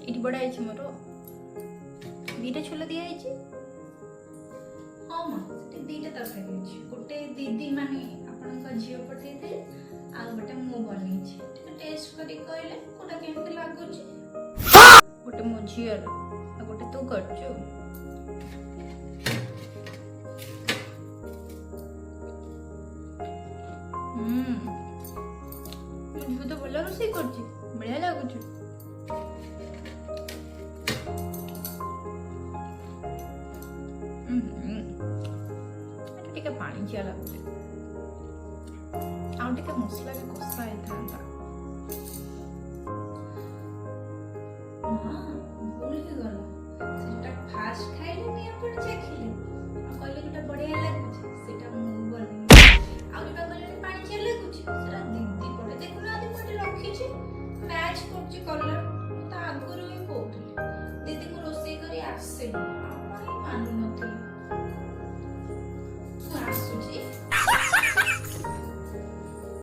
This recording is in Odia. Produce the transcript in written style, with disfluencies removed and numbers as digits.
ଏଠି ବଡା ହେଇଛି ମୋର ଦିଟା ଛୋଲା ଦିଆ ହେଇଛି। ହଁ ମା ସେଠି ଦିଟା ତରକାରୀ ଅଛି, ଗୋଟେ ଦିଦି ମାନେ ଆପଣଙ୍କ ଝିଅ ପଠେଇଥିଲେ ଆଉ ଗୋଟେ ମୁଁ ବନେଇଛି। ଟିକେ ଟେଷ୍ଟ କରି କହିଲେ କୋଉଟା କେମିତି ଲାଗୁଛି। ଗୋଟେ ମୋ ଝିଅର ଆଉ ଗୋଟେ ତୁ କରୁଛୁ। ମୋ ଝିଅ ତ ଭଲ ରୋଷେଇ କରୁଛି, ବଢିଆ ଲାଗୁଛି। ଟିକେ ପାଣିଚିଆ ଲାଗୁଛି, ଆଉ ଟିକେ ମସଲା ବି କଷା ହେଇଥାନ୍ତା। ଭୁଲ ହେଇଗଲା, ସେଟା ଫାଷ୍ଟ ଖାଇଲେନି ଆପଣ ଚାଖିଲେ ଆଉ କହିଲେ ଯୋଉଟା ବଢିଆ ଲାଗୁଛି ସେଟା ମୁଁ ବନେଇଛି, ଆଉ ଯୋଉଟା କହିଲେ ପାଣିଚିଆ ଲାଗୁଛି ସେଟା ଦିଦି ପଟେ ଦେଖୁନାହାନ୍ତି ମୁଁ ଏଠି ରଖିଛି ମ୍ୟାଚ୍ କରୁଛି କଲର। ତା ଆଗରୁ ହିଁ କହୁଥିଲି ଦିଦିକୁ ରୋଷେଇ କରି ଆସେନି, ଆପଣ ହିଁ ମାନୁନଥିଲେ।